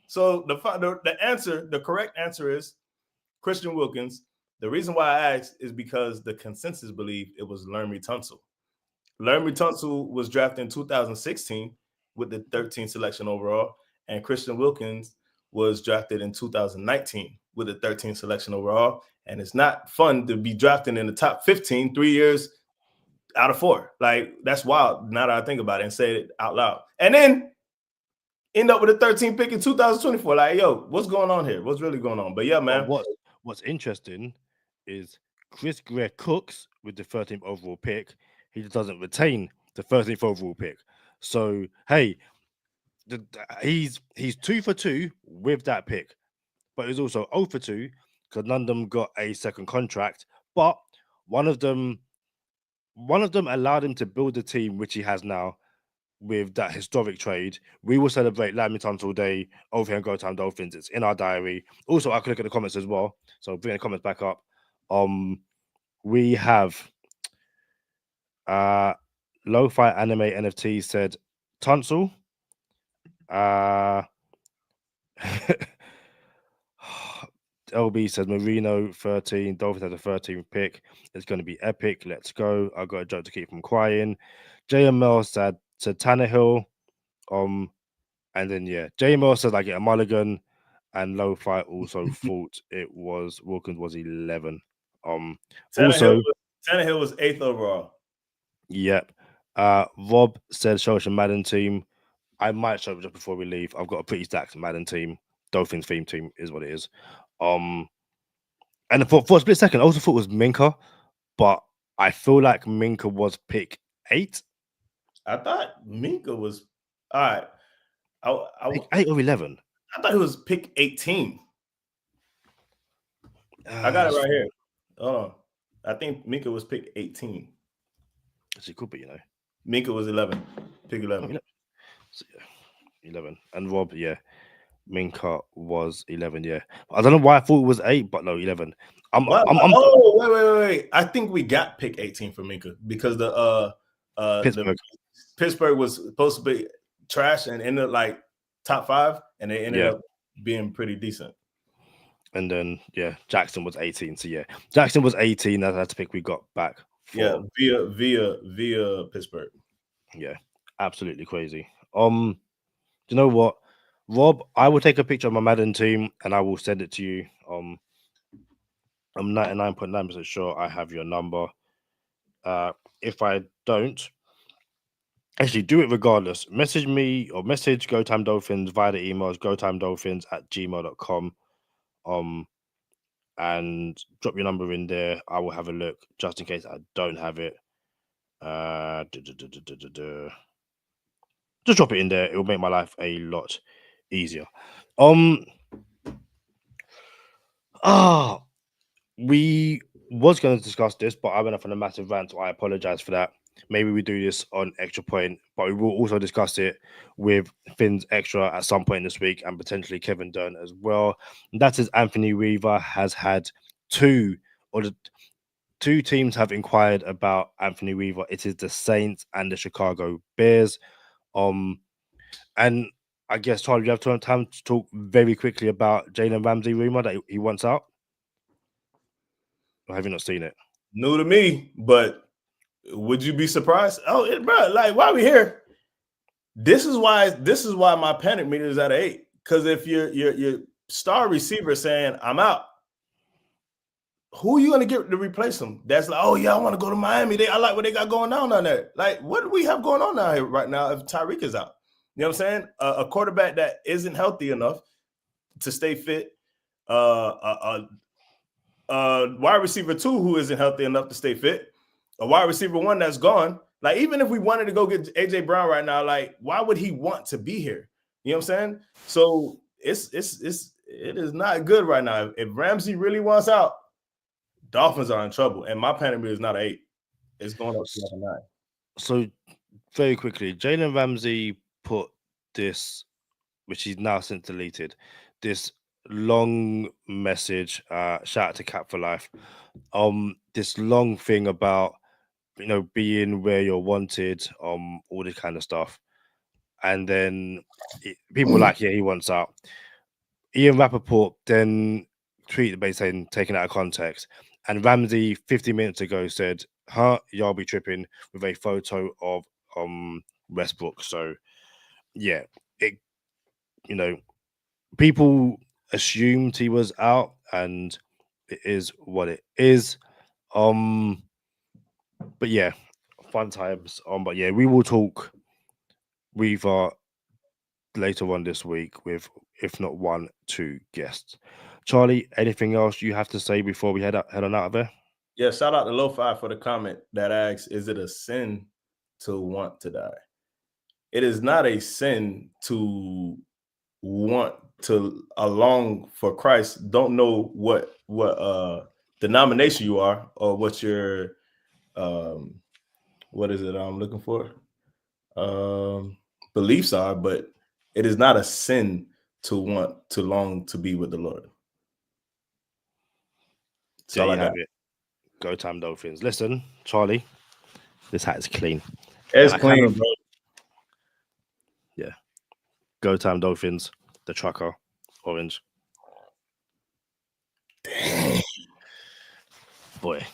So the correct answer is Christian Wilkins. The reason why I asked is because the consensus believed it was Laramie Tunsil. Laramie Tunsil was drafted in 2016 with the 13th selection overall, and Christian Wilkins was drafted in 2019 with the 13th selection overall. And it's not fun to be drafted in the top 15 3 years out of 4. Like, that's wild now that I think about it and say it out loud. And then end up with a 13th pick in 2024. Like, yo, what's going on here? What's really going on? But yeah, man. What's interesting is Chris Greer Cooks with the 13th overall pick he just doesn't retain the 13th overall pick. So hey, he's 2 for 2 with that pick, but he's also 0 for 2 because none of them got a second contract. But one of them allowed him to build the team which he has now with that historic trade. We will celebrate Lammy Tunsil Day over here on Go Time Dolphins. It's in our diary. Also, I could look at the comments as well. So bring the comments back up. We have Lo-Fi Anime NFT said Tunsil. LB says Marino 13. Dolphins has a 13th pick. It's going to be epic. Let's go. I got a joke to keep from crying. JML said Tannehill. And then JML said I get a mulligan, and Lo-Fi also thought it was Wilkins was 11. Tannehill was 8th overall. Yep. Rob said show us your Madden team. I might show it just before we leave. I've got a pretty stacked Madden team. Dolphins theme team is what it is. And for a split second, I also thought it was Minka, but I feel like Minka was pick 8. I thought Minka was all right. Pick 8 or 11. I thought he was pick 18. I got it right here. Oh, I think Minka was pick 18. She could be, Minka was 11. Pick 11. So, 11. And Rob, Minka was 11. I don't know why I thought it was 8, but no, 11. Wait. I think we got pick 18 for Minka because Pittsburgh was supposed to be trash and ended up like top 5, and they ended up being pretty decent. And then Jackson was 18. So Jackson was 18. That's the pick we got back. Via Pittsburgh. Yeah, absolutely crazy. You know what, Rob? I will take a picture of my Madden team and I will send it to you. I'm 99.9% sure I have your number. If I don't, actually do it regardless. Message me or message Go Time Dolphins via the emails gotimedolphins@gmail.com. And drop your number in there. I will have a look just in case I don't have it. Just drop it in there. It will make my life a lot easier. We was going to discuss this, but I went off on a massive rant, so I apologize for that. Maybe we do this on Extra Point, but we will also discuss it with Finn's Extra at some point this week and potentially Kevin Dunn as well. And that is Anthony Weaver has had two teams have inquired about Anthony Weaver. It is the Saints and the Chicago Bears. And I guess, Charlie, you have time to talk very quickly about Jalen Ramsey rumor that he wants out? Or have you not seen it? New to me, but would you be surprised? Oh, bro, like, why are we here? This is why my panic meter is at 8. Because if your star receiver saying I'm out, who are you gonna get to replace him? That's like, oh yeah, I want to go to Miami. I like what they got going on down there. Like, what do we have going on down here right now if Tyreek is out? You know what I'm saying? A quarterback that isn't healthy enough to stay fit. Wide receiver 2 who isn't healthy enough to stay fit. A wide receiver 1 that's gone. Like, even if we wanted to go get AJ Brown right now, like, why would he want to be here? You know what I'm saying? So it is not good right now. If Ramsey really wants out, Dolphins are in trouble. And my panic meter is not 8. It's going up to 9. So very quickly, Jalen Ramsey put this, which he's now since deleted, this long message, shout out to Cap for Life, this long thing about being where you're wanted, all this kind of stuff. And then people were like, yeah, he wants out. Ian Rappaport then tweeted by saying, taken out of context. And Ramsey 50 minutes ago said, y'all be tripping, with a photo of Westbrook. So yeah, people assumed he was out, and it is what it is. But yeah, fun times. But yeah, we will talk Weaver later on this week with, if not 1, 2 guests. Charlie, anything else you have to say before we head on out of there? Yeah, shout out to Lo-Fi for the comment that asks, is it a sin to want to die? It is not a sin to want to long for Christ. Don't know what denomination you are or what your what is it I'm looking for? Beliefs are, but it is not a sin to want to long to be with the Lord. There you have it. Go Time Dolphins. Listen, Charlie, this hat is clean. It's clean, bro. Yeah. Go Time Dolphins. The trucker, orange. Boy.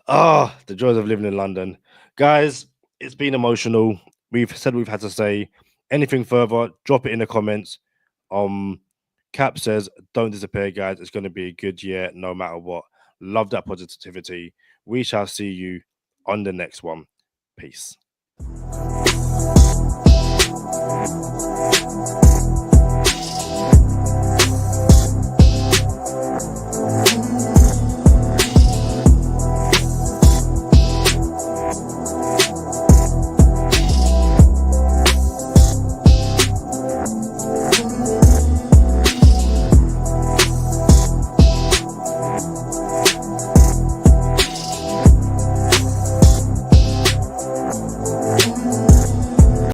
The joys of living in London. Guys, it's been emotional. We've said we've had to say. Anything further, drop it in the comments. Cap says, don't disappear, guys. It's going to be a good year no matter what. Love that positivity. We shall see you on the next one. Peace.